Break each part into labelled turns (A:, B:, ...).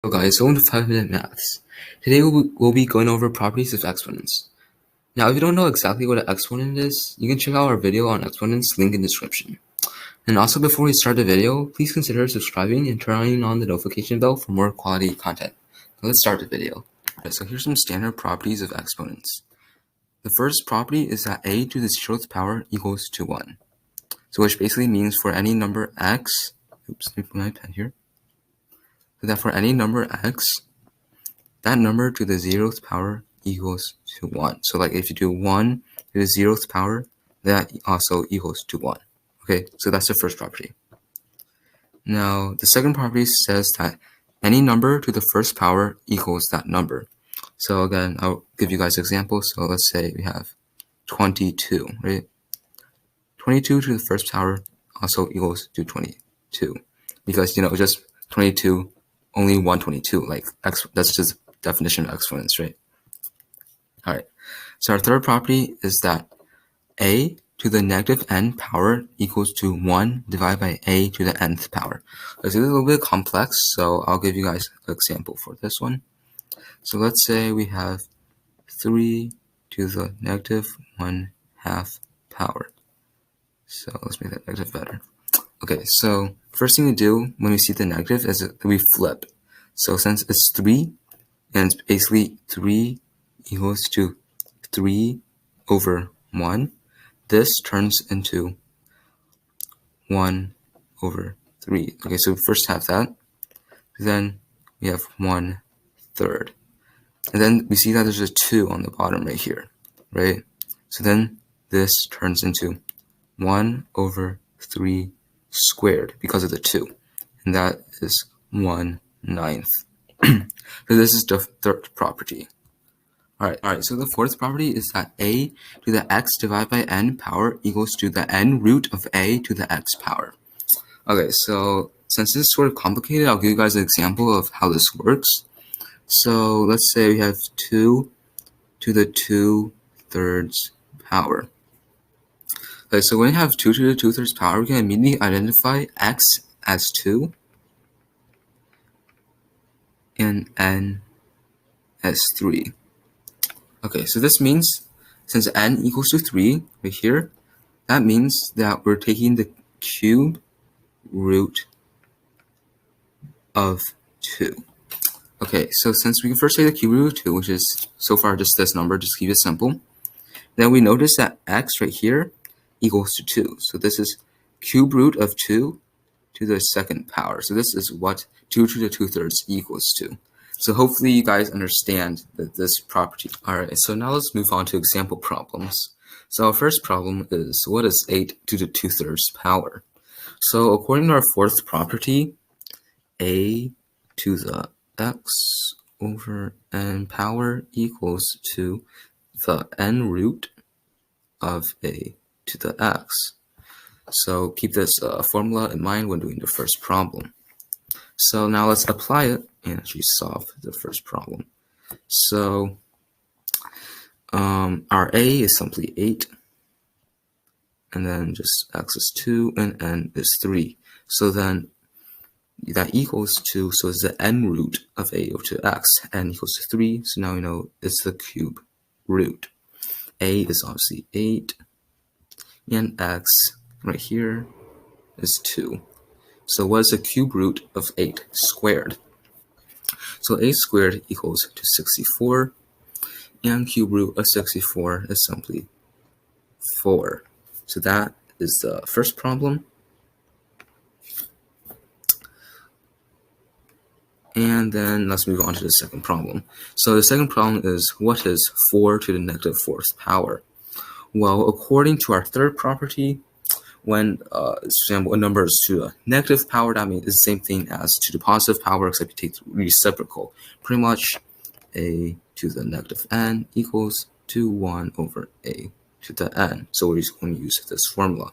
A: Hello guys, welcome to 5-Minute Maths. Today we'll be going over properties of exponents. Now if you don't know exactly what an exponent is, you can check out our video on exponents, link in description. And also before we start the video, please consider subscribing and turning on the notification bell for more quality content. So let's start the video. Okay, so here's some standard properties of exponents. The first property is that a to the 0th power equals to 1. So which basically means for any number x, let me put my pen here. So that for any number x, that number to the 0th power equals to 1. So like if you do 1 to the 0th power, that also equals to 1. Okay, so that's the first property. Now, the second property says that any number to the first power equals that number. So again, I'll give you guys examples. So let's say we have 22, right? 22 to the first power also equals to 22. Because, just 22, only 122, like x, that's just definition of exponents, right? All right, so our third property is that a to the negative n power equals to 1 divided by a to the nth power. It's a little bit complex, so I'll give you guys an example for this one. So let's say we have 3 to the negative 1/2 power. So let's make that negative better. Okay, so first thing we do when we see the negative is that we flip. So since it's 3, and it's basically 3 equals to 3 over 1, this turns into 1 over 3. Okay, so we first have that, then we have 1/3. And then we see that there's a 2 on the bottom right here, right? So then this turns into 1 over 3 squared because of the 2, and that is 1/9. So this is the third property. Alright, so the fourth property is that a to the x divided by n power equals to the n root of a to the x power. Okay, so since this is sort of complicated, I'll give you guys an example of how this works. So let's say we have 2 to the 2/3 power. Okay, so when you have 2 to the 2/3 power, we can immediately identify x as 2 and n as 3. Okay, so this means since n equals to 3 right here, that means that we're taking the cube root of 2. Okay, so since we can first take the cube root of 2, which is so far just this number, just keep it simple, then we notice that x right here equals to 2. So this is cube root of 2 to the 2nd power. So this is what 2 to the 2/3 equals to. So hopefully you guys understand this property. Alright, so now let's move on to example problems. So our first problem is, what is 8 to the 2/3 power? So according to our fourth property, a to the x over n power equals to the n root of a to the x. So keep this formula in mind when doing the first problem. So now let's apply it and actually solve the first problem. So our a is simply 8, and then just x is 2, and n is 3. So then that equals to, so it's the n root of a over to x. N equals to 3, so now we know it's the cube root. A is obviously 8, and x right here is 2. So what is the cube root of 8 squared? So 8 squared equals to 64, and cube root of 64 is simply 4. So that is the first problem. And then let's move on to the second problem. So the second problem is, what is 4 to the negative 4th power? Well, according to our third property, when for example, a number is to a negative power, that means it's the same thing as to the positive power, except you take the reciprocal. Pretty much a to the negative n equals to 1 over a to the n. So we're just going to use this formula.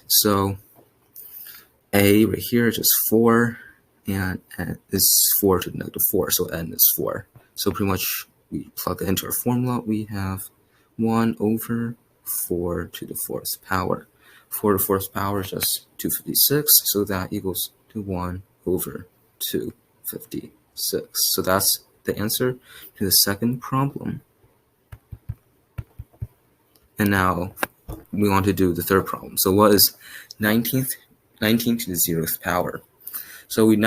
A: So a right here is just 4, and n is 4 to the negative 4, so n is 4. So pretty much we plug it into our formula, we have 1 over 4 to the 4th power. 4 to the 4th power is just 256, so that equals to 1 over 256. So that's the answer to the second problem. And now we want to do the third problem. So what is 19 to the 0th power? So we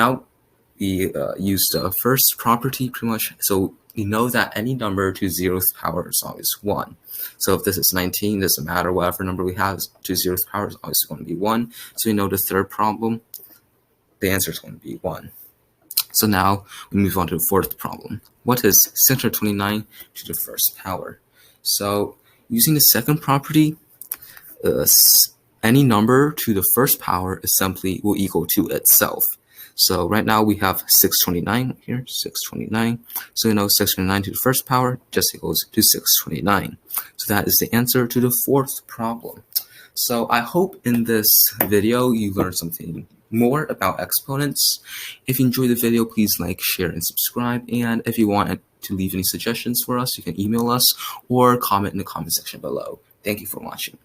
A: use the first property pretty much. So we know that any number to 0th power is always 1. So if this is 19, it doesn't matter, whatever number we have to 0th power is always going to be 1. So we know the third problem, the answer is going to be 1. So now we move on to the fourth problem. What is 629 to the first power? So using the second property, any number to the first power is simply will equal to itself. So right now we have 629 here, 629. So you know 629 to the first power just equals to 629. So that is the answer to the fourth problem. So I hope in this video you learned something more about exponents. If you enjoyed the video, please like, share, and subscribe. And if you want to leave any suggestions for us, you can email us or comment in the comment section below. Thank you for watching.